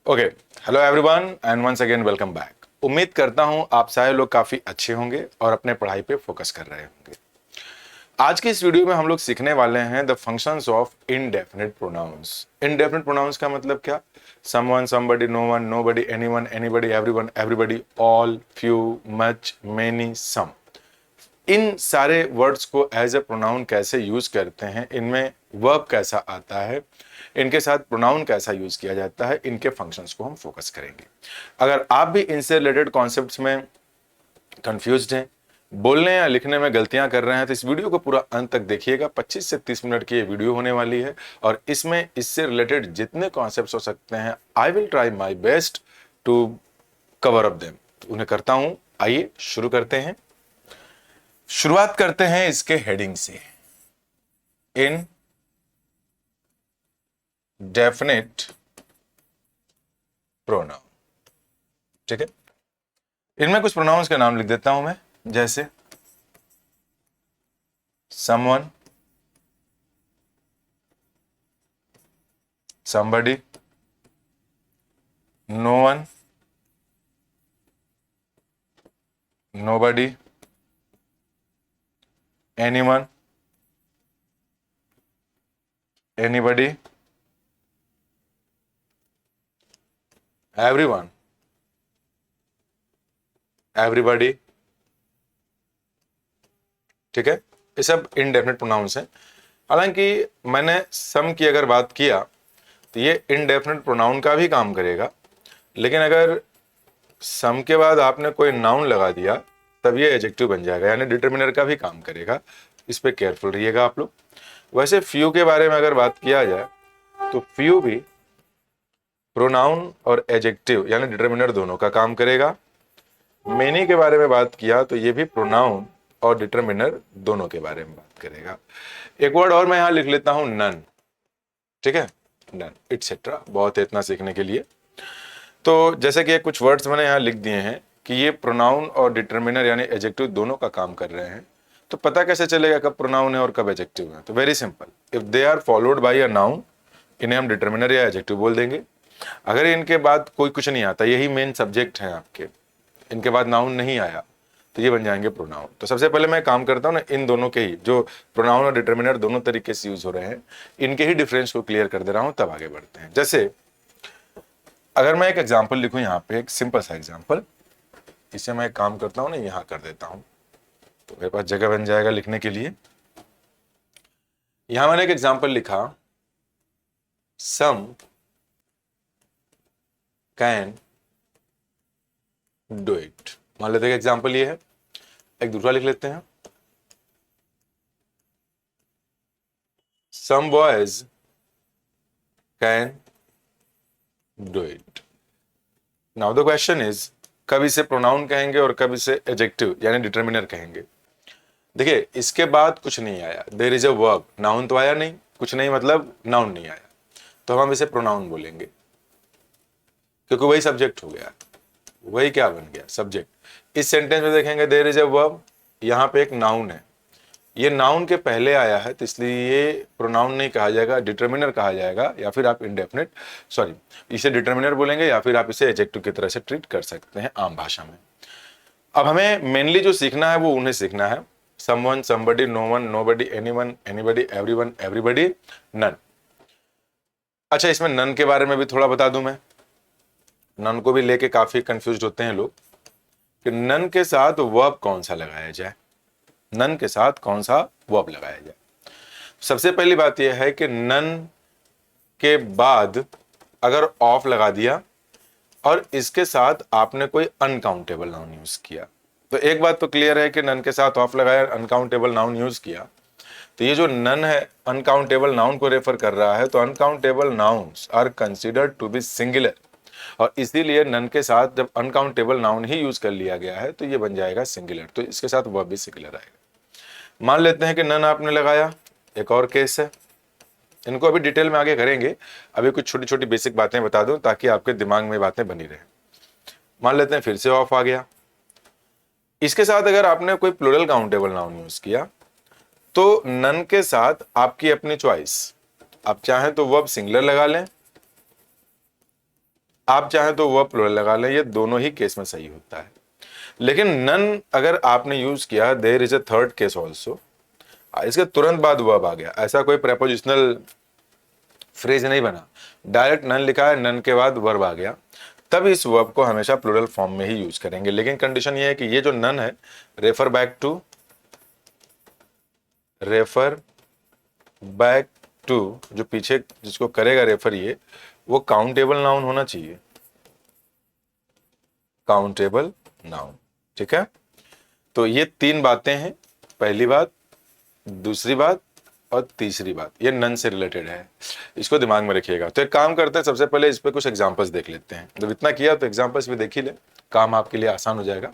Okay, hello everyone and once again welcome back. उम्मीद करता हूं आप सारे लोग काफी अच्छे होंगे और अपने पढ़ाई पे फोकस कर रहे होंगे। आज की इस वीडियो में हम लोग सीखने वाले हैं the functions of indefinite pronouns. Indefinite pronouns का मतलब क्या? Someone, somebody, no one, nobody, anyone, anybody, everyone, everybody, all, few, much, many, some. इन सारे वर्ड्स को एज ए प्रोनाउन कैसे यूज करते हैं, इनमें वर्ब कैसा आता है, इनके साथ प्रोनाउन कैसा यूज किया जाता है, इनके फंक्शंस को हम फोकस करेंगे। अगर आप भी इनसे रिलेटेड कॉन्सेप्ट्स में कंफ्यूज्ड हैं, बोलने या लिखने में गलतियां कर रहे हैं, तो इस वीडियो को पूरा अंत तक देखिएगा। 25 से 30 मिनट की ये वीडियो होने वाली है और इसमें इससे रिलेटेड जितने कॉन्सेप्ट्स हो सकते हैं, I will try my best to cover up them. उन्हें करता हूं। आइए शुरू करते हैं। शुरुआत करते हैं इसके हेडिंग से, इन डेफिनेट प्रोनाउन। ठीक है, इनमें कुछ प्रोनाउंस के नाम लिख देता हूं मैं, जैसे someone, somebody, no one, nobody, anyone, anybody, everyone, everybody। ठीक है, ये सब इनडेफिनेट प्रोनाउंस हैं। हालांकि मैंने सम की अगर बात किया तो ये इनडेफिनेट प्रोनाउन का भी काम करेगा, लेकिन अगर सम के बाद आपने कोई नाउन लगा दिया तब ये एडजेक्टिव बन जाएगा, यानी डिटरमिनर का भी काम करेगा। इस पे केयरफुल रहिएगा आप लोग। वैसे फ्यू के बारे में अगर बात किया जाए तो फ्यू भी प्रोनाउन और एडजेक्टिव यानी डिटरमिनर दोनों का काम करेगा। मेनी के बारे में बात किया तो ये भी प्रोनाउन और डिटरमिनर दोनों के बारे में बात करेगा। एक वर्ड और मैं यहां लिख लेता हूं, नन। ठीक है, नन, इट्सेट्रा। बहुत है इतना सीखने के लिए। तो जैसे कि कुछ वर्ड्स मैंने यहां लिख दिए हैं कि ये प्रोनाउन और डिटरमिनर यानी एडजेक्टिव दोनों का काम कर रहे हैं, तो पता कैसे चलेगा कब प्रोनाउन है और कब एडजेक्टिव है? तो very simple, if they are followed by a noun, इन्हें हम डिटरमिनर या एडजेक्टिव बोल देंगे। अगर इनके बाद कोई कुछ नहीं आता, यही मेन सब्जेक्ट है आपके, इनके बाद नाउन नहीं आया, तो ये बन जाएंगे प्रोनाउन। तो सबसे पहले मैं काम करता हूं ना, इन दोनों के ही जो प्रोनाउन और डिटरमिनर दोनों तरीके से यूज हो रहे हैं, इनके ही डिफरेंस को क्लियर कर दे रहा हूं, तब आगे बढ़ते हैं। जैसे अगर मैं एक एग्जाम्पल लिखूं यहाँ पे, एक सिंपल सा एग्जाम्पल, इसे मैं एक काम करता हूं ना, यहां कर देता हूं तो मेरे पास जगह बन जाएगा लिखने के लिए। यहां मैंने एक एग्जाम्पल लिखा, सम कैन डू इट। मान लेते हैं एग्जाम्पल ये है। एक दूसरा लिख लेते हैं, some boys can do it. Now the question is, कब इसे प्रोनाउन कहेंगे और कब इसे एडजेक्टिव यानी डिटरमिनर कहेंगे? देखिए, इसके बाद कुछ नहीं आया, there is a verb. Noun तो आया नहीं, कुछ नहीं मतलब नाउन नहीं आया, तो हम इसे प्रोनाउन बोलेंगे, क्योंकि वही सब्जेक्ट हो गया। वही क्या बन गया? सब्जेक्ट। इस सेंटेंस में देखेंगे, देयर इज अ वर्ब, यहां पे एक नाउन है, ये नाउन के पहले आया है, तो इसलिए ये प्रोनाउन नहीं कहा जाएगा, डिटरमिनर कहा जाएगा, या फिर आप इनडेफिनेट सॉरी इसे डिटरमिनर बोलेंगे, या फिर आप इसे एडजेक्टिव की तरह से ट्रीट कर सकते हैं आम भाषा में। अब हमें मेनली जो सीखना है वो उन्हें सीखना है, someone, somebody, no one, nobody, anyone, anybody, everyone, everybody, none. अच्छा, इसमें नन के बारे में भी थोड़ा बता दूं मैं। नन को भी लेके काफी कंफ्यूज होते हैं लोग कि नन के साथ वर्ब कौन सा लगाया जाए, नन के साथ कौन सा वर्ब लगाया जाए। सबसे पहली बात यह है कि नन के बाद अगर ऑफ लगा दिया और इसके साथ आपने कोई अनकाउंटेबल नाउन यूज किया, तो एक बात तो क्लियर है कि नन के साथ ऑफ लगाया, अनकाउंटेबल नाउन यूज किया, तो ये जो नन है अनकाउंटेबल नाउन को रेफर कर रहा है, तो uncountable nouns are considered to be singular, और इसीलिए नन के साथ जब अनकाउंटेबल नाउन ही यूज कर लिया गया है तो ये बन जाएगा सिंगुलर, तो इसके साथ वर्ब भी सिंगुलर आएगा। मान लेते हैं कि नन आपने लगाया, एक और केस है, इनको अभी डिटेल में आगे करेंगे, अभी कुछ छोटी छोटी बेसिक बातें बता दूं ताकि आपके दिमाग में बातें बनी रहे। मान लेते हैं फिर से ऑफ आ गया, इसके साथ अगर आपने कोई प्लूरल काउंटेबल नाउन यूज किया तो नन के साथ आपकी अपनी चॉइस, आप चाहें तो वर्ब सिंगुलर लगा लें, आप चाहें तो वर्ब प्लूरल लगा लें, ये दोनों ही केस में सही होता है। लेकिन नन अगर आपने यूज किया, there is a third case also, इसके तुरंत बाद वर्ब आ गया, ऐसा कोई प्रेपोजिशनल फ्रेज नहीं बना, डायरेक्ट नन लिखा है, नन के बाद वर्ब आ गया, तब इस वर्ब को हमेशा प्लूरल फॉर्म में ही यूज करेंगे। लेकिन कंडीशन ये है कि ये जो नन है, रेफर बैक टू, जो पीछे जिसको करेगा रेफर, ये वो काउंटेबल नाउन होना चाहिए, काउंटेबल नाउन। ठीक है, तो ये तीन बातें हैं, पहली बात, दूसरी बात और तीसरी बात, ये नन से रिलेटेड है, इसको दिमाग में रखिएगा। तो एक काम करते हैं, सबसे पहले इस पे कुछ एग्जांपल्स देख लेते हैं। जब इतना किया तो एग्जांपल्स भी देख ही ले, काम आपके लिए आसान हो जाएगा।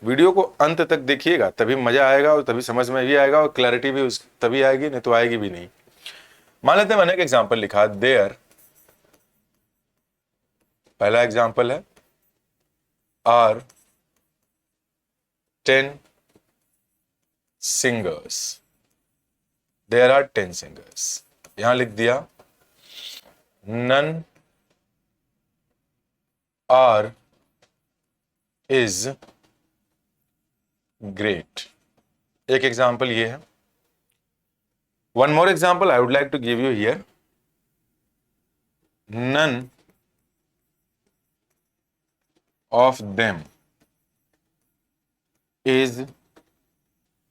वीडियो को अंत तक देखिएगा, तभी मजा आएगा और तभी समझ में भी आएगा और क्लैरिटी भी तभी आएगी, नहीं तो आएगी भी नहीं। मान लेते हैं मैंने एक एग्जाम्पल लिखा, देयर, पहला एग्जाम्पल है, are 10 singers, there are 10 singers. यहां लिख दिया नन आर इज ग्रेट। एक एग्जाम्पल ये है। One more example I would like to give you here, none of them is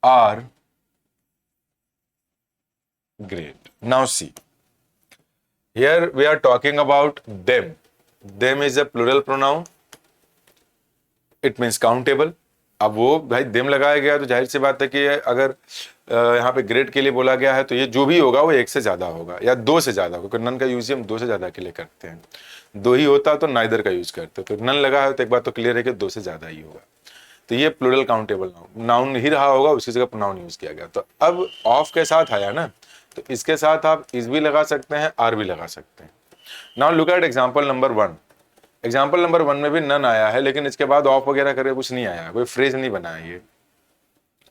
are great. Now see, here we are talking about them. Them is a plural pronoun. It means countable. अब वो भाई them लगाया गया तो जाहिर सी बात है कि अगर यहाँ पे ग्रेट के लिए बोला गया है तो ये जो भी होगा वो एक से ज्यादा होगा या दो से ज्यादा होगा, क्योंकि नन का यूज हम दो से ज्यादा के लिए करते हैं। दो ही होता तो नाइदर का यूज करते, तो नन लगा है तो एक बात तो क्लियर है कि दो से ज्यादा ही होगा। तो ये प्लूरल काउंटेबल नाउन ही रहा होगा, उसी जगह प्रोनाउन यूज किया गया। तो अब ऑफ के साथ आया ना, तो इसके साथ आप इज भी लगा सकते हैं, आर भी लगा सकते हैं। Now look at example number 1। Example number 1 में भी नन आया है, लेकिन इसके बाद ऑफ वगैरह करके कुछ नहीं आया, कोई फ्रेज नहीं बना है ये,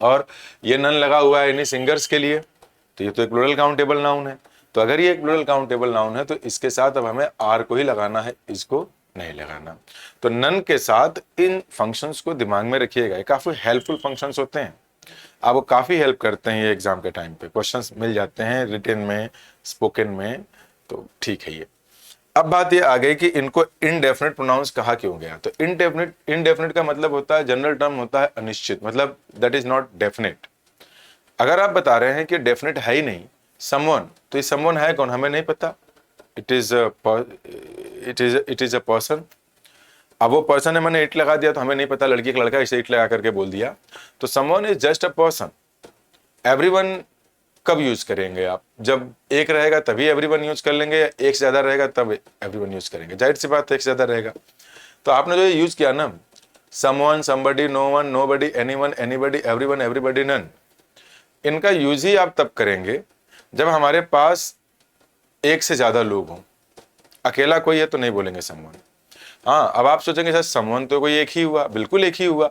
और ये नन लगा हुआ है इन्हीं सिंगर्स के लिए, तो ये तो एक प्लूरल काउंटेबल नाउन है। तो अगर ये एक प्लूरल काउंटेबल नाउन है तो इसके साथ अब हमें आर को ही लगाना है, इसको नहीं लगाना। तो नन के साथ इन फंक्शंस को दिमाग में रखिएगा, ये काफी हेल्पफुल फंक्शंस होते हैं, आपको काफी हेल्प करते हैं ये एग्जाम के टाइम पे, क्वेश्चंस मिल जाते हैं रिटन में, स्पोकन में, तो ठीक है ये। अब बात ये आ गई कि इनको इनडेफिनेट प्रोनाउंस कहा क्यों गया। तो इनडेफिनेट का मतलब होता है, जनरल टर्म होता है अनिश्चित, मतलब दैट इज नॉट डेफिनेट। अगर आप बता रहे हैं कि डेफिनेट है ही नहीं समवन, तो ये समवन है कौन हमें नहीं पता, इट इज अ पर्सन। अब वो पर्सन है, मैंने इट लगा दिया तो हमें नहीं पता लड़की का लड़का, इसे इट लगा करके बोल दिया, तो someone is just a person. Everyone कब यूज करेंगे आप, जब एक रहेगा तभी एवरीवन यूज कर लेंगे, या एक से ज्यादा रहेगा तब एवरीवन यूज करेंगे, जाहिर सी बात है एक से ज्यादा रहेगा। तो आपने जो ये यूज किया ना, someone, somebody, no one, nobody, anyone, anybody, everyone, everybody, none, इनका यूज ही आप तब करेंगे जब हमारे पास एक से ज्यादा लोग हों। अकेला कोई है तो नहीं बोलेंगे समवन। हाँ, अब आप सोचेंगे सर समवन तो कोई एक ही हुआ, बिल्कुल एक ही हुआ,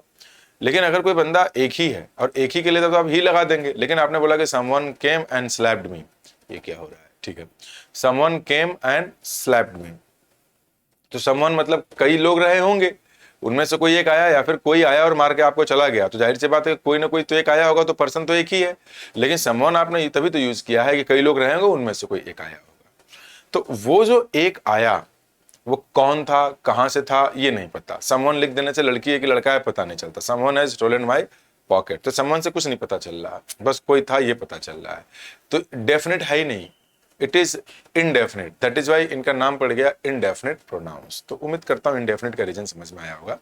लेकिन अगर कोई बंदा एक ही है और एक ही के लिए तो आप ही लगा देंगे, लेकिन आपने बोला कि समवन केम एंड स्लैप्ड मी, ये क्या हो रहा है, ठीक है, समवन केम एंड स्लैप्ड मी, तो समवन मतलब कई लोग रहे होंगे, उनमें से कोई एक आया, या फिर कोई आया और मार के आपको चला गया, तो जाहिर सी बात है कोई ना कोई तो एक आया होगा, तो पर्सन तो एक ही है। लेकिन समवन आपने तभी तो यूज किया है कि कई लोग रहेंगे, उनमें से कोई एक आया होगा। तो वो जो एक आया वो कौन था, कहां से था, ये नहीं पता। समवन लिख देने से लड़की है कि लड़का है पता नहीं चलता। Someone has stolen my pocket, तो समवन से कुछ नहीं पता चल रहा, बस कोई था ये पता चल रहा है, तो डेफिनेट है ही नहीं, it is indefinite, that is why इनका नाम पड़ गया इनडेफिनेट प्रोनाउंस। तो उम्मीद करता हूं इनडेफिनेट का रीजन समझ में आया होगा।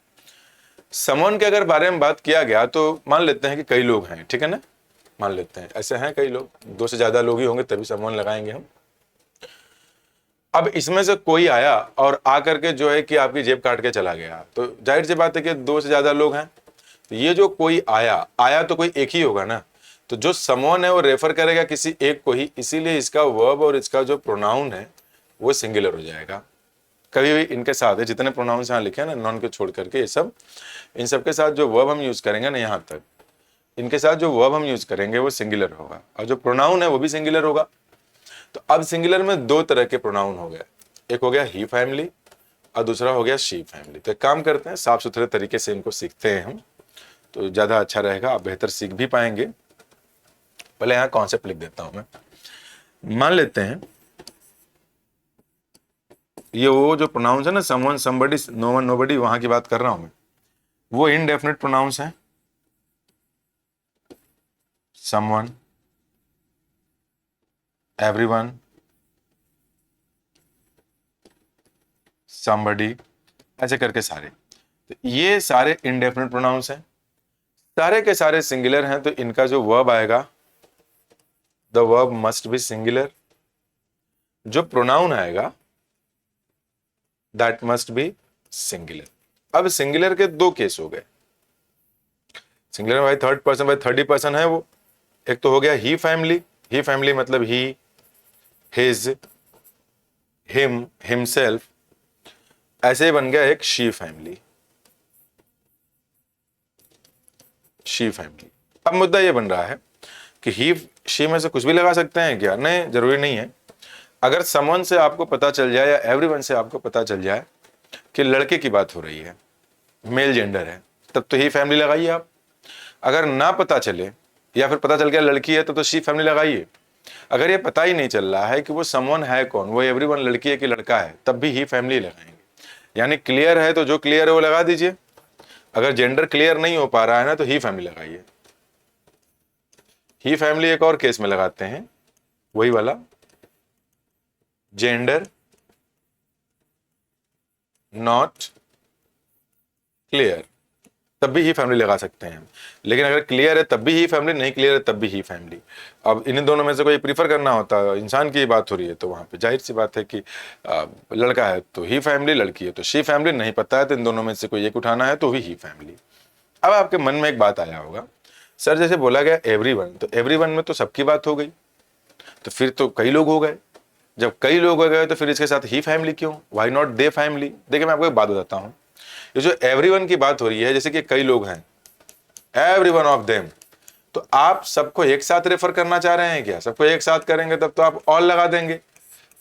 समवन के अगर बारे में बात किया गया तो मान लेते हैं कि कई लोग हैं, ठीक है ना, मान लेते हैं ऐसे हैं कई लोग, दो से ज्यादा लोग ही होंगे तभी समवन लगाएंगे हम। अब इसमें से कोई आया और आकर के जो है कि आपकी जेब काट के चला गया, तो जाहिर सी बात है कि दो से ज्यादा लोग हैं, तो ये जो कोई आया तो कोई एक ही होगा ना, तो जो समवन है वो रेफर करेगा किसी एक को ही, इसीलिए इसका वर्ब और इसका जो प्रोनाउन है वो सिंगुलर हो जाएगा। कभी भी इनके साथ है जितने प्रोनाउंस यहाँ लिखे हैं ना, नॉन को छोड़ करके ये सब, इन सब के साथ जो वर्ब हम यूज करेंगे ना, यहाँ तक इनके साथ जो वर्ब हम यूज करेंगे वो सिंगुलर होगा, और जो प्रोनाउन है वो भी सिंगुलर होगा। तो अब सिंगुलर में दो तरह के प्रोनाउन हो गए, एक हो गया ही फैमिली और दूसरा हो गया शी फैमिली। तो एक काम करते हैं, साफ सुथरे तरीके से इनको सीखते हैं हम, तो ज़्यादा अच्छा रहेगा, आप बेहतर सीख भी पाएंगे। पहले यहाँ कॉन्सेप्ट लिख देता हूँ मैं। मान लेते हैं ये वो जो प्रोनाउंस है ना, someone, somebody, no one, nobody, वहां की बात कर रहा हूं मैं, वो इनडेफिनेट प्रोनाउंस है। समवन, एवरीवन, समबडी, ऐसे करके सारे, तो ये सारे इनडेफिनेट प्रोनाउंस हैं, सारे के सारे सिंगुलर हैं, तो इनका जो वर्ब आएगा, the verb must be singular. जो प्रोनाउन आएगा दैट मस्ट बी सिंगुलर। अब सिंगुलर के दो केस हो गए। सिंगुलर में भाई थर्ड पर्सन भाई 30% है वो। एक तो हो गया ही फैमिली, ही फैमिली मतलब ही, हिज, हिम, हिमसेल्फ, ऐसे ही बन गया एक शी फैमिली, शी फैमिली। अब मुद्दा ये बन रहा है कि ही शी में से कुछ भी लगा सकते हैं क्या? नहीं, जरूरी नहीं है। अगर समवन से आपको पता चल जाए या एवरीवन से आपको पता चल जाए कि लड़के की बात हो रही है, मेल जेंडर है, तब तो ही फैमिली लगाइए आप। अगर ना पता चले या फिर पता चल गया लड़की है, तो शी फैमिली लगाइए। अगर ये पता ही नहीं चल रहा है कि वो समवन है कौन, वो एवरीवन लड़की है कि लड़का है, तब भी ही फैमिली लगाएंगे। यानी क्लियर है तो जो क्लियर है वो लगा दीजिए। अगर जेंडर क्लियर नहीं हो पा रहा है ना, तो ही फैमिली लगाइए। ही फैमिली एक और केस में लगाते हैं, वही वाला, जेंडर नॉट क्लियर, तब भी ही फैमिली लगा सकते हैं। लेकिन अगर क्लियर है तब भी ही फैमिली, नहीं क्लियर है तब भी ही फैमिली। अब इन दोनों में से कोई प्रीफर करना होता है, इंसान की बात हो रही है, तो वहां पे जाहिर सी बात है कि लड़का है तो ही फैमिली, लड़की है तो शी फैमिली। नहीं पता है तो इन दोनों में से कोई एक उठाना है तो ही फैमिली। अब आपके मन में एक बात आया होगा, सर जैसे बोला गया एवरीवन, तो एवरीवन में तो सबकी बात हो गई, तो फिर तो कई लोग हो गए। जब कई लोग हो गए तो फिर इसके साथ ही फैमिली क्यों? Why not they family? देखिए मैं आपको एक बात बताता हूं, ये जो एवरीवन की बात हो रही है, जैसे कि कई लोग हैं, एवरी वन ऑफ देम, तो आप सबको एक साथ रेफर करना चाह रहे हैं क्या? सबको एक साथ करेंगे तब तो आप ऑल लगा देंगे।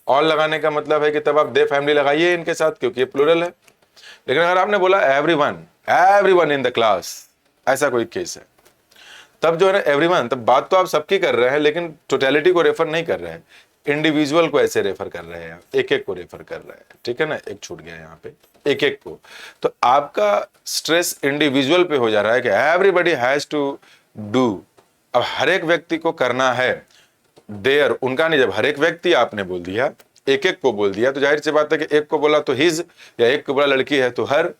ऑल लगाने का मतलब है कि तब आप दे फैमिली लगाइए इनके साथ, क्योंकि ये प्लूरल है। लेकिन अगर आपने बोला everyone, everyone in the class, ऐसा कोई केस है, तब जो है ना एवरीवन, तब बात तो आप सबकी कर रहे हैं, लेकिन टोटलिटी को रेफर नहीं कर रहे हैं, इंडिविजुअल को ऐसे रेफर कर रहे हैं, एक एक को रेफर कर रहे हैं। ठीक है ना, एक छूट गया यहाँ पे, एक एक को। तो आपका स्ट्रेस इंडिविजुअल पे हो जा रहा है कि एवरीबडी हैज टू डू। अब हर एक व्यक्ति को करना है, देयर उनका नहीं। जब हर एक व्यक्ति आपने बोल दिया, एक एक को बोल दिया, तो जाहिर सी बात है कि एक को बोला तो हिज, या एक को बोला लड़की है तो हर।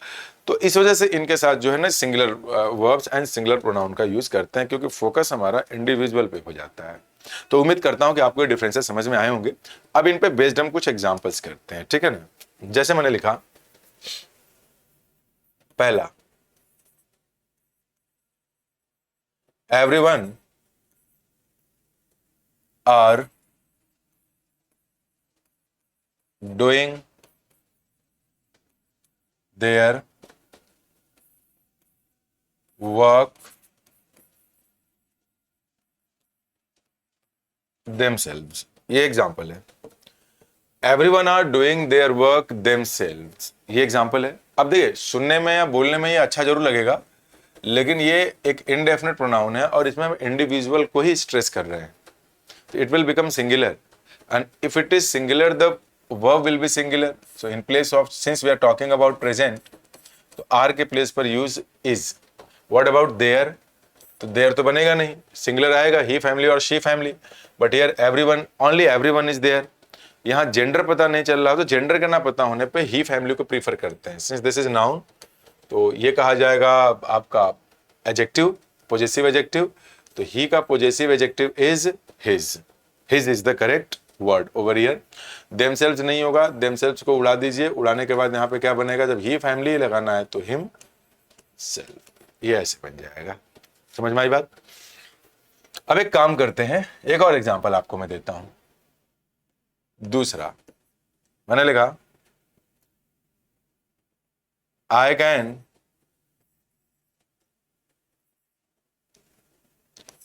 तो इस वजह से इनके साथ जो है ना singular verbs and singular pronoun का यूज करते हैं, क्योंकि फोकस हमारा इंडिविजुअल पे हो जाता है। तो उम्मीद करता हूं कि आपको ये डिफरेंसेस समझ में आए होंगे। अब इन पे बेस्ड हम कुछ एग्जांपल्स करते हैं, ठीक है ना। जैसे मैंने लिखा, पहला, everyone are doing their work themselves, ये एग्जांपल है। Everyone are doing their work themselves, ये एग्जांपल है। अब देखिए, सुनने में या बोलने में ये अच्छा जरूर लगेगा, लेकिन ये एक इनडेफिनेट प्रोनाउन है और इसमें हम इंडिविजुअल को ही स्ट्रेस कर रहे हैं, तो it will become singular. And if it is singular, the verb will be singular. So in place of, since we are talking about present, तो आर के प्लेस पर use is. What about their? तो their तो बनेगा नहीं, singular आएगा, he family और she family. But here everyone, only everyone is their. यहाँ जेंडर पता नहीं चल रहा, तो जेंडर का ना पता होने पे ही फैमिली को प्रीफर करते हैं। सिंस दिस इज नाउन, तो ये कहा जाएगा आपका एडजेक्टिव, पॉजेसिव एडजेक्टिव। तो ही का possessive adjective is his, his is the correct word over here. Themselves नहीं होगा, देमसेल्व्स को उड़ा दीजिए। उड़ाने के बाद यहाँ पे क्या बनेगा? जब ही फैमिली लगाना है तो हिम सेल्फ, ये ऐसे बन जाएगा। समझ में आई बात? अब एक काम करते हैं, एक और एग्जांपल आपको मैं देता हूं। दूसरा मैंने लिखा, I can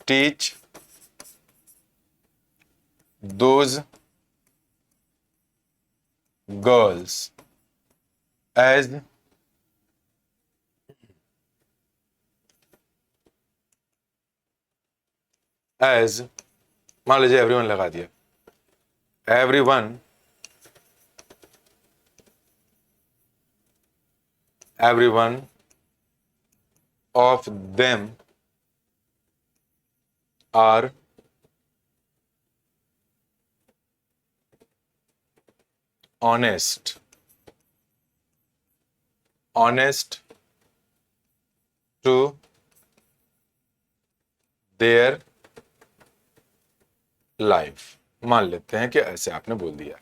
teach those girls as मान लीजिए एवरीवन लगा दिया, everyone of them are honest to their life. मान लेते हैं कि ऐसे आपने बोल दिया।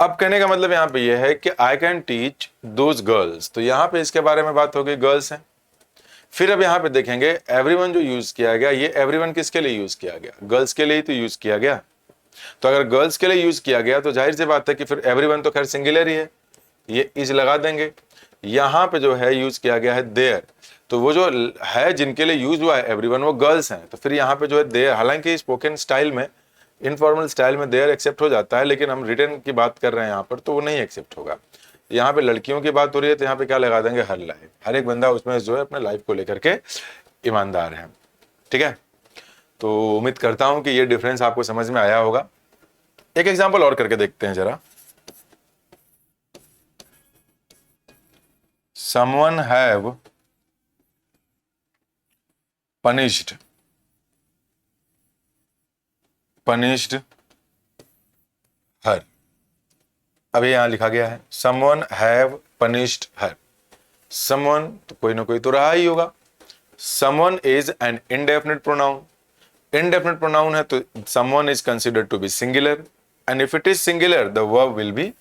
अब कहने का मतलब यहां पे यह है कि आई कैन टीच दोज गर्ल्स, तो यहां पे इसके बारे में बात हो गई, गर्ल्स हैं। फिर अब यहां पे देखेंगे एवरीवन जो यूज किया गया, ये एवरीवन किसके लिए यूज किया गया? गर्ल्स के लिए ही तो यूज किया गया। तो अगर गर्ल्स के लिए यूज किया गया तो जाहिर सी बात है कि फिर एवरीवन तो खैर सिंगुलर ही है, ये इज लगा देंगे। यहां पे जो है यूज किया गया है देयर, तो वो जो है जिनके लिए यूज हुआ है एवरीवन वो गर्ल्स हैं, तो फिर यहाँ पे जो है देयर, हालांकि स्पोकन स्टाइल में, इनफॉर्मल स्टाइल में देयर एक्सेप्ट हो जाता है, लेकिन हम रिटर्न की बात कर रहे हैं यहाँ पर तो वो नहीं एक्सेप्ट होगा। यहाँ पे लड़कियों की बात हो रही है तो यहाँ पे क्या लगा देंगे? हर लाइफ, हर एक बंदा उसमें जो है अपने लाइफ को लेकर के ईमानदार है। ठीक है, तो उम्मीद करता हूं कि ये डिफरेंस आपको समझ में आया होगा। एक एग्जांपल और करके देखते हैं जरा। Someone have punished her। अब यहां लिखा गया है someone have punished her। someone तो कोई ना कोई तो रहा ही होगा। someone is an indefinite pronoun। indefinite pronoun है तो someone is considered to be singular, and if it is singular the verb will be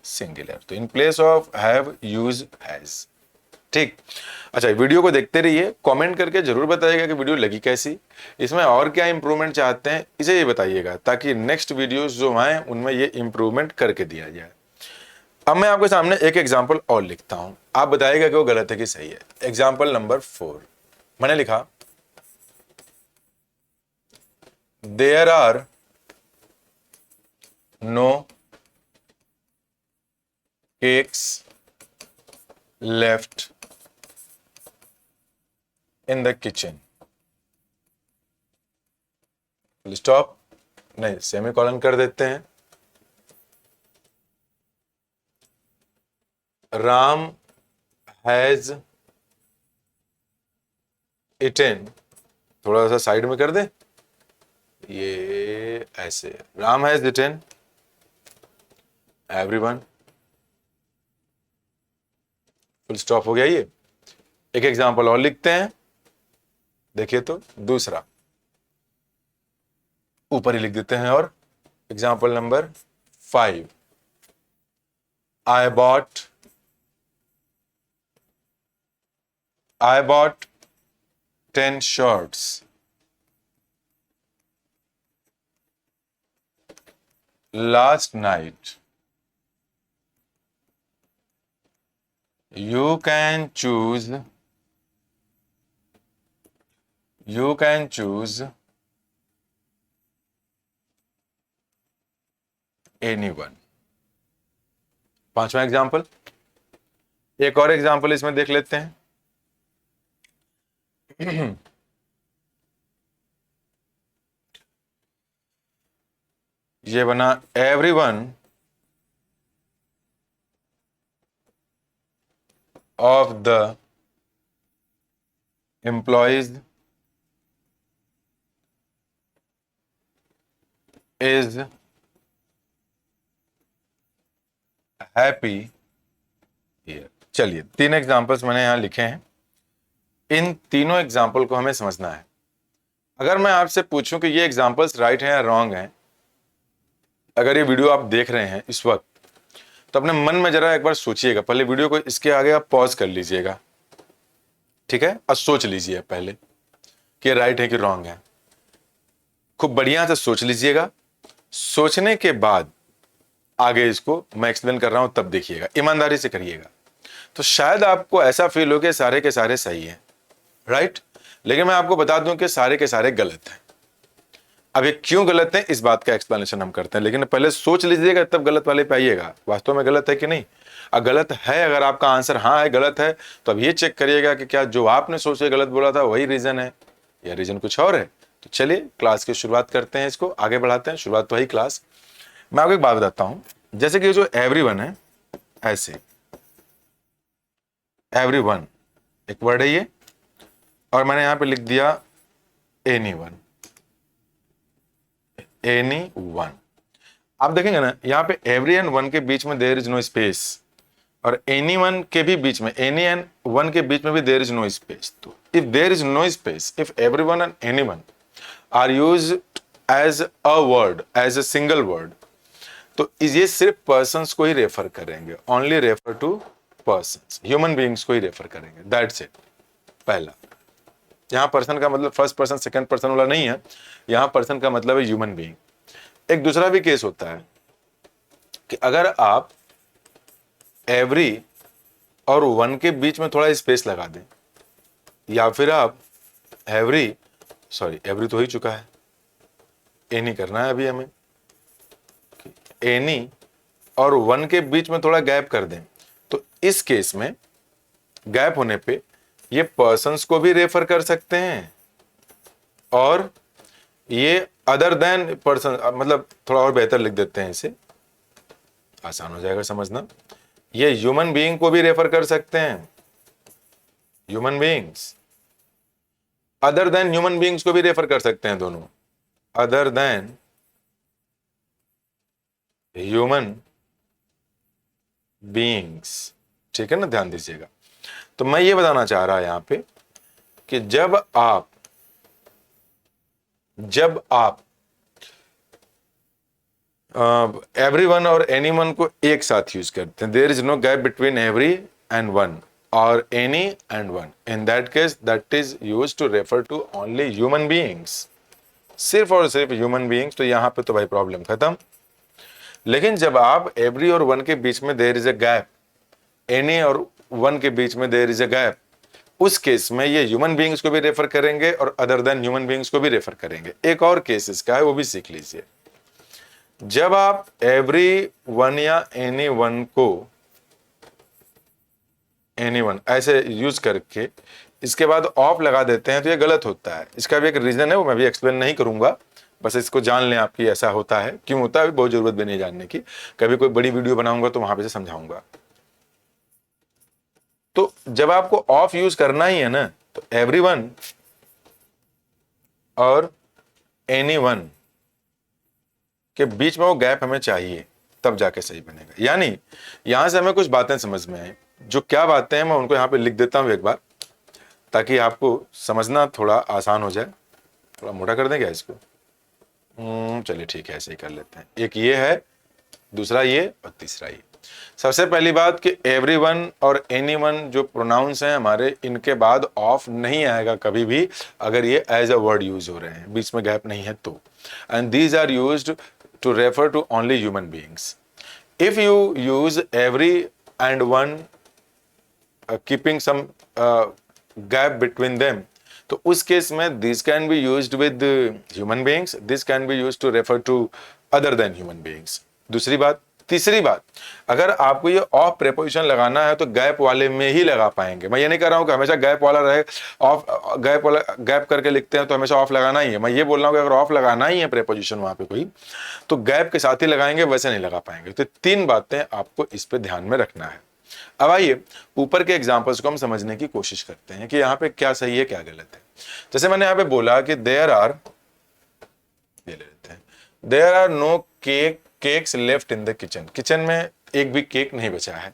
singular। तो in place of have use has। ठीक, अच्छा वीडियो को देखते रहिए, कमेंट करके जरूर बताइएगा कि वीडियो लगी कैसी, इसमें और क्या इंप्रूवमेंट चाहते हैं इसे ये बताइएगा, ताकि नेक्स्ट वीडियोस जो आए उनमें ये इंप्रूवमेंट करके दिया जाए। अब मैं आपके सामने एक एग्जांपल और लिखता हूं, आप बताइएगा कि वो गलत है कि सही है। एग्जांपल नंबर 4 मैंने लिखा, there are no cakes left in the kitchen। Stop नहीं, सेमीकोलन कर देते हैं। राम हैज इटन, थोड़ा सा साइड में कर दे, ये ऐसे, Ram has eaten everyone, full stop हो गया। ये एक एग्जांपल और लिखते हैं, देखिए तो दूसरा ऊपर ही लिख देते हैं, और example number 5, I bought 10 shirts last night। You can choose anyone। पांचवा एग्जाम्पल, एक और एग्जाम्पल इसमें देख लेते हैं। ये बना, everyone of the employees is happy here। चलिए, 3 एग्जाम्पल्स मैंने यहां लिखे हैं, इन तीनों एग्जाम्पल को हमें समझना है। अगर मैं आपसे पूछूं कि ये एग्जाम्पल्स राइट हैं या रॉन्ग हैं, अगर ये वीडियो आप देख रहे हैं इस वक्त, तो अपने मन में जरा एक बार सोचिएगा। पहले वीडियो को इसके आगे आप पॉज कर लीजिएगा, ठीक है, और सोच लीजिए पहले कि राइट है कि रॉन्ग है। खूब बढ़िया से सोच लीजिएगा। सोचने के बाद आगे इसको मैं एक्सप्लेन कर रहा हूं, तब देखिएगा, ईमानदारी से करिएगा। तो शायद आपको ऐसा फील हो कि सारे के सारे सही हैं, राइट, लेकिन मैं आपको बता दूं कि सारे के सारे गलत हैं। अब ये क्यों गलत है, इस बात का एक्सप्लेनेशन हम करते हैं, लेकिन पहले सोच लीजिएगा तब गलत वाले पे आइएगा, वास्तव में गलत है कि नहीं। गलत है, अगर आपका आंसर हाँ है, गलत है, तो अब ये चेक करिएगा कि क्या जो आपने सोचे गलत बोला था वही रीजन है या रीजन कुछ और है। तो चलिए क्लास की शुरुआत करते हैं, इसको आगे बढ़ाते हैं। शुरुआत तो है क्लास। मैं आपको एक बात बताता हूं, जैसे कि जो एवरीवन है, ऐसे एवरीवन एक वर्ड है ये, और मैंने यहां पे लिख दिया एनीवन। एनीवन, आप देखेंगे ना यहां पे एवरी एंड वन के बीच में देयर इज नो स्पेस, और एनीवन के भी बीच में, एनी एंड वन के बीच में भी देयर इज नो स्पेस। तो if there is no space, if everyone and anyone are used as a word, as a single word, तो ये सिर्फ पर्सन्स को ही रेफर करेंगे, only refer to persons, human beings को ही रेफर करेंगे, दैट्स इट। पहला, यहां पर्सन का मतलब फर्स्ट पर्सन सेकंड पर्सन वाला नहीं है, यहां पर्सन का मतलब है ह्यूमन बीइंग। एक दूसरा भी केस होता है कि अगर आप एवरी और वन के बीच में थोड़ा स्पेस लगा दें, या फिर आप एवरी, सॉरी एवरी तो हो ही चुका है, एनी करना है अभी हमें, एनी और वन के बीच में थोड़ा गैप कर दें, तो इस केस में गैप होने पे ये पर्सन्स को भी रेफर कर सकते हैं, और ये अदर देन पर्सन, मतलब थोड़ा और बेहतर लिख देते हैं, इसे आसान हो जाएगा समझना, ये ह्यूमन बीइंग को भी रेफर कर सकते हैं, human beings, other than human beings को भी रेफर कर सकते हैं दोनों, अदर देन ह्यूमन बीइंग्स। ठीक है ना, ध्यान दीजिएगा। तो मैं ये बताना चाह रहा यहां पे कि जब आप एवरीवन और एनीवन को एक साथ यूज करते हैं, there is no gap between every and one और any and one, in that case that is used to refer to only human beings, सिर्फ और सिर्फ ह्यूमन बीइंग्स। तो यहां पे तो भाई प्रॉब्लम खत्म। लेकिन जब आप एवरी और वन के बीच में there is a gap, any और वन के बीच में देयर इज अ गैप, उस केस में ये ह्यूमन बीइंग्स को भी रेफर करेंगे और अदर देन ह्यूमन बीइंग्स को भी रेफर करेंगे। एक और केस इसका है, वो भी सीख लीजिए। जब आप एवरी वन या एनी वन को, एनी वन ऐसे यूज करके इसके बाद ऑफ लगा देते हैं, तो ये गलत होता है। इसका भी एक रीजन है, वो मैं भी एक्सप्लेन नहीं करूंगा, बस इसको जान लें आपकी ऐसा होता है, क्यों होता है बहुत जरूरत भी नहीं जानने की, कभी कोई बड़ी वीडियो बनाऊंगा तो वहां पे से समझाऊंगा। तो जब आपको ऑफ यूज करना ही है ना, तो एवरीवन और एनीवन के बीच में वो गैप हमें चाहिए, तब जाके सही बनेगा। यानी यहां से हमें कुछ बातें समझ में आए, जो क्या बातें हैं मैं उनको यहां पे लिख देता हूं एक बार, ताकि आपको समझना थोड़ा आसान हो जाए। थोड़ा मोटा कर दें क्या इसको? चलिए ठीक है, ऐसे ही कर लेते हैं। एक ये है, दूसरा ये, और तीसरा ये। सबसे पहली बात कि एवरीवन और एनीवन जो प्रोनाउंस हैं हमारे, इनके बाद ऑफ नहीं आएगा कभी भी, अगर ये एज अ वर्ड यूज हो रहे हैं, बीच में गैप नहीं है तो। And these are used to refer to only human beings. If you use every and one keeping some gap between them, तो उस केस में this can be used with human beings, this can be used to refer to other than human beings. दूसरी बात। तीसरी बात, अगर आपको ये ऑफ प्रेपोजिशन लगाना है तो गैप वाले में ही लगा पाएंगे। मैं ये नहीं कर रहा हूं कि हमेशा गैप वाला रहे, ऑफ गैप वाला गैप करके लिखते हैं तो हमेशा ऑफ लगाना ही है। मैं ये बोल रहा हूं कि अगर ऑफ लगाना ही है प्रेपोजिशन वहां पे कोई, तो गैप के साथ ही लगाएंगे, वैसे नहीं लगा पाएंगे। तो तीन बातें आपको इस पे ध्यान में रखना है। अब आइए ऊपर के एग्जांपल्स को हम समझने की कोशिश करते हैं कि यहाँ पे क्या सही है क्या गलत है। जैसे मैंने यहाँ पे बोला कि देयर आर, ये ले लेते हैं, there are no cakes left in the kitchen. Kitchen में एक भी केक नहीं बचा है।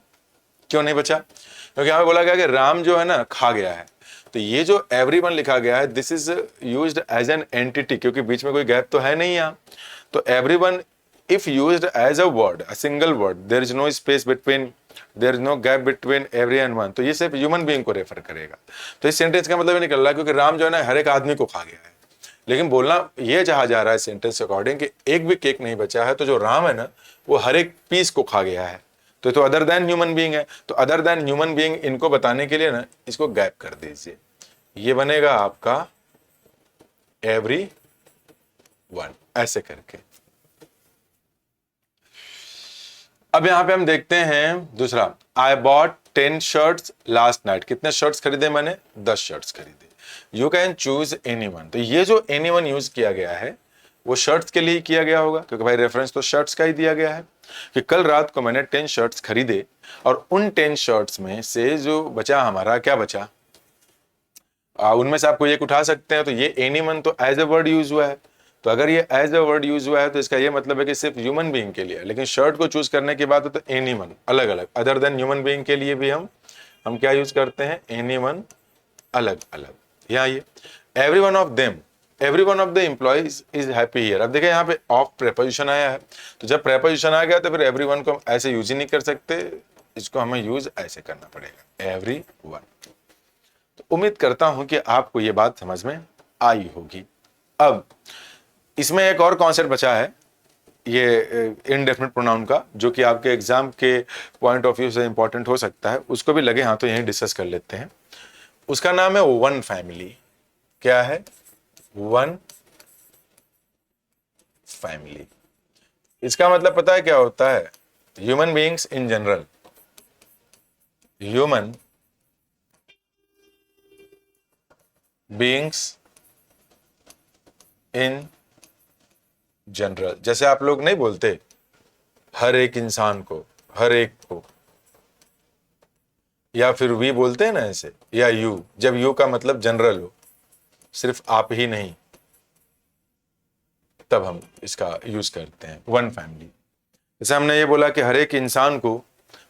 क्यों नहीं बचा? क्योंकि यहाँ पे बोला गया कि राम जो है ना खा गया है। तो ये जो एवरीवन लिखा गया है, this is used as an entity, क्योंकि बीच में कोई गैप तो है नहीं यहाँ। तो everyone if used as a word, a single word, there is no space between, there is no gap between every and one, तो ये सिर्फ ह्यूमन बीइंग को रेफर करेगा। तो इस सेंटेंस का मतलब ये निकल रहा है क्योंकि राम जो है ना हर एक आदमी को खा गया है, लेकिन बोलना ये चाहा जा रहा है सेंटेंस के अकॉर्डिंग कि एक भी केक नहीं बचा है, तो जो राम है ना वो हर एक पीस को खा गया है। तो अदर देन ह्यूमन बीइंग है। तो अदर देन ह्यूमन बीइंग इनको बताने के लिए ना इसको गैप कर दीजिए, ये बनेगा आपका एवरी वन, ऐसे करके। अब यहां पे हम देखते हैं दूसरा, I bought 10 shirts last night. कितने शर्ट्स खरीदे मैंने? 10 शर्ट्स खरीदे। You can choose anyone. तो ये जो एनीवन यूज किया गया है वो शर्ट्स के लिए किया गया होगा, क्योंकि भाई रेफरेंस तो शर्ट्स का ही दिया गया है कि कल रात को मैंने 10 शर्ट्स खरीदे और उन 10 शर्ट्स में से जो बचा हमारा, क्या बचा, उनमें से आप कोई एक उठा सकते हैं। तो ये एनीवन तो एज ए वर्ड यूज हुआ है। तो अगर ये एज ए वर्ड यूज हुआ है तो इसका ये मतलब है कि सिर्फ ह्यूमन बीइंग के लिए है। लेकिन शर्ट को चूज करने की बात है तो एनीवन, अलग अलग, अदर देन ह्यूमन बीइंग के लिए भी हम क्या यूज करते हैं? एनीवन, अलग अलग। यहाँ ये every one of them, every one of the employees is happy here. अब देखिए यहाँ पे ऑफ प्रेपोजिशन आया है, तो जब प्रेपोजिशन आ गया तो फिर एवरी वन को हम ऐसे यूज ही नहीं कर सकते, इसको हमें यूज ऐसे करना पड़ेगा, एवरी वन। तो उम्मीद करता हूं कि आपको ये बात समझ में आई होगी। अब इसमें एक और कॉन्सेप्ट बचा है ये इनडेफिनिट प्रोनाउन का, जो कि आपके एग्जाम के पॉइंट ऑफ व्यू से इंपॉर्टेंट हो सकता है, उसको भी लगे हाथों यहीं डिस्कस कर लेते हैं। उसका नाम है वन फैमिली। क्या है? One family. इसका मतलब पता है क्या होता है? Human beings in general, human beings in general. जैसे आप लोग नहीं बोलते हर एक इंसान को, हर एक को, या फिर वी बोलते हैं ना ऐसे, या यू, जब यू का मतलब जनरल हो, सिर्फ आप ही नहीं, तब हम इसका यूज करते हैं वन फैमिली। जैसे हमने ये बोला कि हर एक इंसान को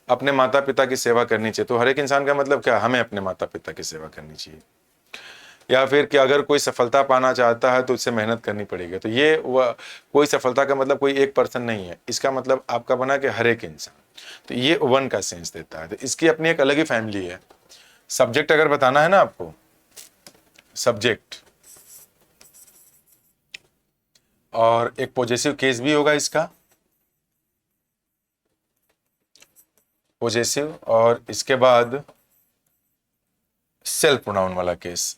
अपने माता पिता की सेवा करनी चाहिए, तो हर एक इंसान का मतलब क्या? हमें अपने माता पिता की सेवा करनी चाहिए। या फिर कि अगर कोई सफलता पाना चाहता है तो उससे मेहनत करनी पड़ेगी। तो ये कोई सफलता का मतलब कोई एक पर्सन नहीं है, इसका मतलब आपका बना कि हर एक इंसान। तो ये वन का सेंस देता है। तो इसकी अपनी एक अलग ही फैमिली है। सब्जेक्ट अगर बताना है ना आपको, सब्जेक्ट, और एक पॉजेसिव केस भी होगा इसका, पॉजेसिव, और इसके बाद सेल्फ प्रोनाउन वाला केस।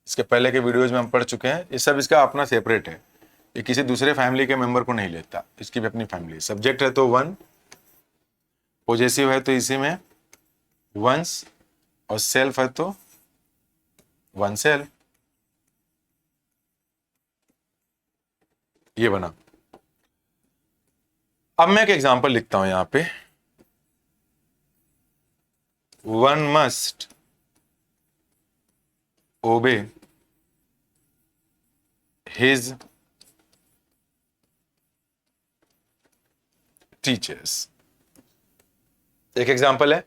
इसके पहले के वीडियोज में हम पढ़ चुके हैं। ये सब इसका अपना सेपरेट है, ये किसी दूसरे फैमिली के मेंबर को नहीं लेता, इसकी भी अपनी फैमिली। सब्जेक्ट है तो वन, पॉजेसिव है तो इसी में वंस, और सेल्फ है तो वन सेल्फ। ये बना। अब मैं एक एग्जांपल लिखता हूं यहां पे, वन मस्ट ओबे हिज टीचर्स। एक एग्जांपल है।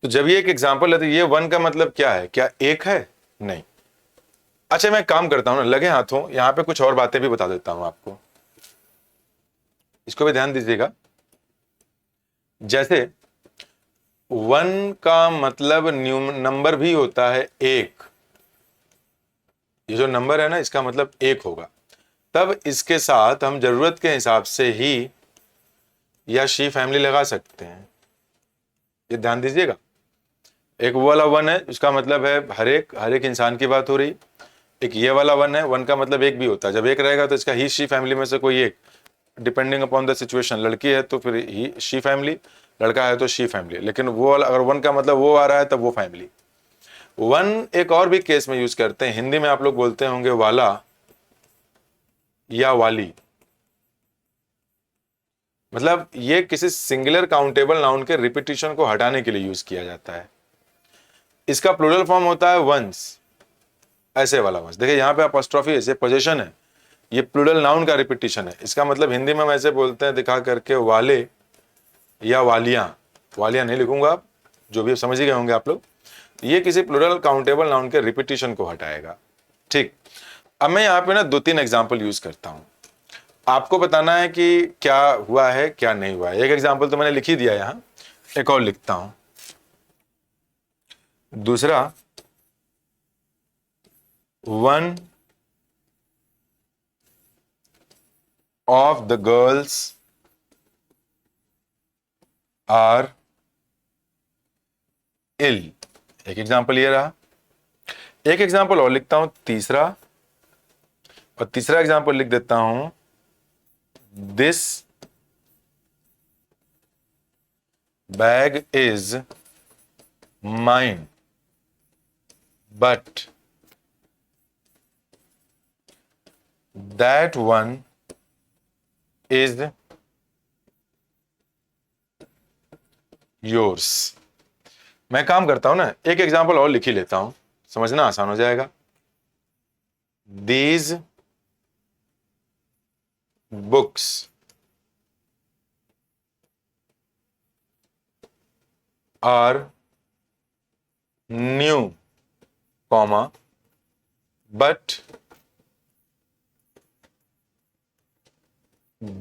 तो जब ये एक एग्जांपल है तो ये वन का मतलब क्या है? क्या एक है? नहीं। अच्छा, मैं काम करता हूं ना, लगे हाथों यहां पे कुछ और बातें भी बता देता हूं आपको, इसको भी ध्यान दीजिएगा। जैसे वन का मतलब नंबर भी होता है एक। ये जो नंबर है ना, इसका मतलब एक होगा। तब इसके साथ हम जरूरत के हिसाब से ही या शी फैमिली लगा सकते हैं, ये ध्यान दीजिएगा। एक वो वाला वन है, उसका मतलब है हर एक इंसान की बात हो रही। एक ये वाला वन है, वन का मतलब एक भी होता है। जब एक रहेगा तो इसका ही शी फैमिली में से कोई एक, डिपेंडिंग अपॉन द सिचुएशन। लड़की है तो फिर ही शी फैमिली, लड़का है तो शी फैमिली। लेकिन वो वाला अगर वन का मतलब वो आ रहा है तब वो फैमिली। वन एक और भी केस में यूज करते हैं, हिंदी में आप लोग बोलते होंगे वाला या वाली। मतलब ये किसी सिंगुलर काउंटेबल नाउन के रिपीटिशन को हटाने के लिए यूज किया जाता है। इसका प्लूरल फॉर्म होता है वंस, ऐसे वाला वंस। देखिए यहाँ पे अपॉस्ट्रोफी ऐसे पोजीशन है, ये प्लूरल नाउन का रिपीटिशन है। इसका मतलब हिंदी में हम ऐसे बोलते हैं दिखा करके, वाले या वालियां। वालियां नहीं लिखूंगा, जो भी समझ ही गए होंगे आप लोग। ये किसी प्लूरल काउंटेबल नाउन के रिपीटिशन को हटाएगा। ठीक। अब मैं यहाँ पे ना 2-3 एग्जाम्पल यूज करता हूं, आपको बताना है कि क्या हुआ है क्या नहीं हुआ है। एक एग्जाम्पल तो मैंने लिख ही दिया, यहां एक और लिखता हूं। दूसरा, one of the girls are ill. एक एग्जाम्पल ये रहा। एक एग्जाम्पल और लिखता हूं, तीसरा, और तीसरा एग्जाम्पल लिख देता हूं, this bag is mine but that one is yours। मैं काम करता हूं ना, एक एग्जाम्पल और लिख ही लेता हूं, समझना आसान हो जाएगा। These books are new, comma, but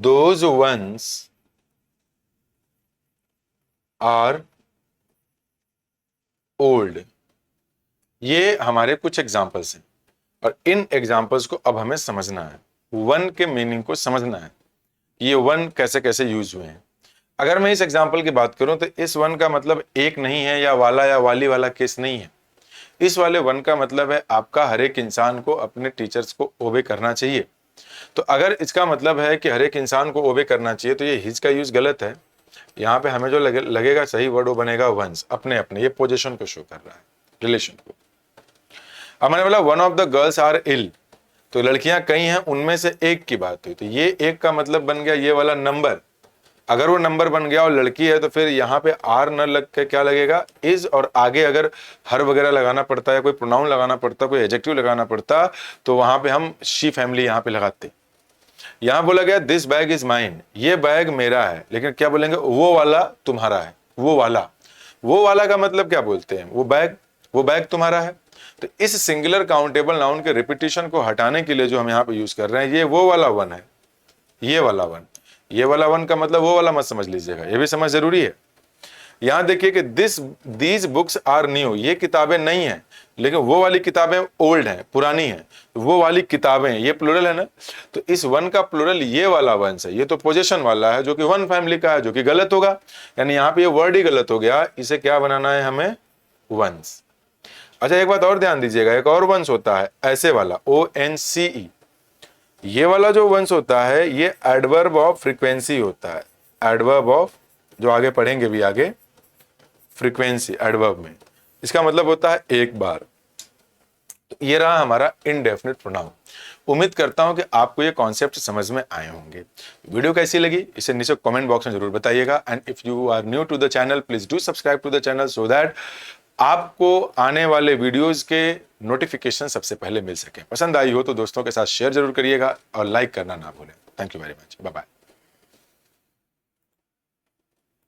those ones are old। ये हमारे कुछ एग्जाम्पल्स हैं और इन एग्जाम्पल्स को अब हमें समझना है, वन के मीनिंग को समझना है, ये वन कैसे कैसे यूज हुए हैं। अगर मैं इस एग्जाम्पल की बात करूं तो इस वन का मतलब एक नहीं है या वाला या वाली वाला केस नहीं है। इस वाले वन का मतलब है आपका हर एक इंसान को अपने टीचर्स को ओबे करना चाहिए। तो अगर इसका मतलब है कि हर एक इंसान को ओबे करना चाहिए तो ये हिज का यूज गलत है। यहाँ पे हमें जो लगेगा सही वर्ड वो बनेगा वंस, अपने अपने, ये पोजीशन को शो कर रहा है, रिलेशन को। अब मैंने बोला one of the girls are ill, तो लड़कियां कई हैं, उनमें से एक की बात हुई, तो ये एक का मतलब बन गया ये वाला नंबर। अगर वो नंबर बन गया और लड़की है तो फिर यहाँ पे आर न लग के क्या लगेगा, इज, और आगे अगर हर वगैरह लगाना पड़ता है, कोई प्रोनाउन लगाना पड़ता, कोई एडजेक्टिव लगाना पड़ता, तो वहां पे हम शी फैमिली यहाँ पे लगाते। यहाँ बोला गया दिस बैग इज माइन, ये बैग मेरा है, लेकिन क्या बोलेंगे, वो वाला तुम्हारा है। वो वाला का मतलब क्या बोलते हैं, वो बैग तुम्हारा है। तो इस सिंगुलर काउंटेबल नाउन के रिपीटिशन को हटाने के लिए जो हम यहाँ पे यूज कर रहे हैं, ये वो वाला वन है, ये वाला वन का मतलब वो वाला मत समझ लीजिएगा, ये भी समझ जरूरी है। यहां देखिए कि दीज बुक्स आर न्यू, ये किताबें नई हैं, लेकिन वो वाली किताबें ओल्ड हैं, पुरानी हैं। वो वाली किताबें, ये प्लूरल है ना, तो इस वन का प्लूरल ये वाला वंस है। ये तो पोजीशन वाला है जो कि वन फैमिली का है, जो कि गलत होगा, यानी यहाँ पे ये वर्ड ही गलत हो गया। इसे क्या बनाना है हमें, वंस। अच्छा एक बात और ध्यान दीजिएगा, एक और वंस होता है ऐसे वाला, ONCE। ये वाला जो वंस होता है ये एडवर्ब ऑफ फ्रीक्वेंसी होता है, एडवर्ब ऑफ, जो आगे पढ़ेंगे भी आगे, फ्रीक्वेंसी एडवर्ब में इसका मतलब होता है एक बार। तो ये रहा हमारा इनडेफिनिट प्रोनाउन। उम्मीद करता हूं कि आपको ये कॉन्सेप्ट समझ में आए होंगे। वीडियो कैसी लगी इसे नीचे कमेंट बॉक्स में जरूर बताइएगा। And if you are new to the channel please do subscribe to the channel so that आपको आने वाले वीडियोस के नोटिफिकेशन सबसे पहले मिल सके। पसंद आई हो तो दोस्तों के साथ शेयर जरूर करिएगा और लाइक करना ना भूलें। Thank you very much, bye bye.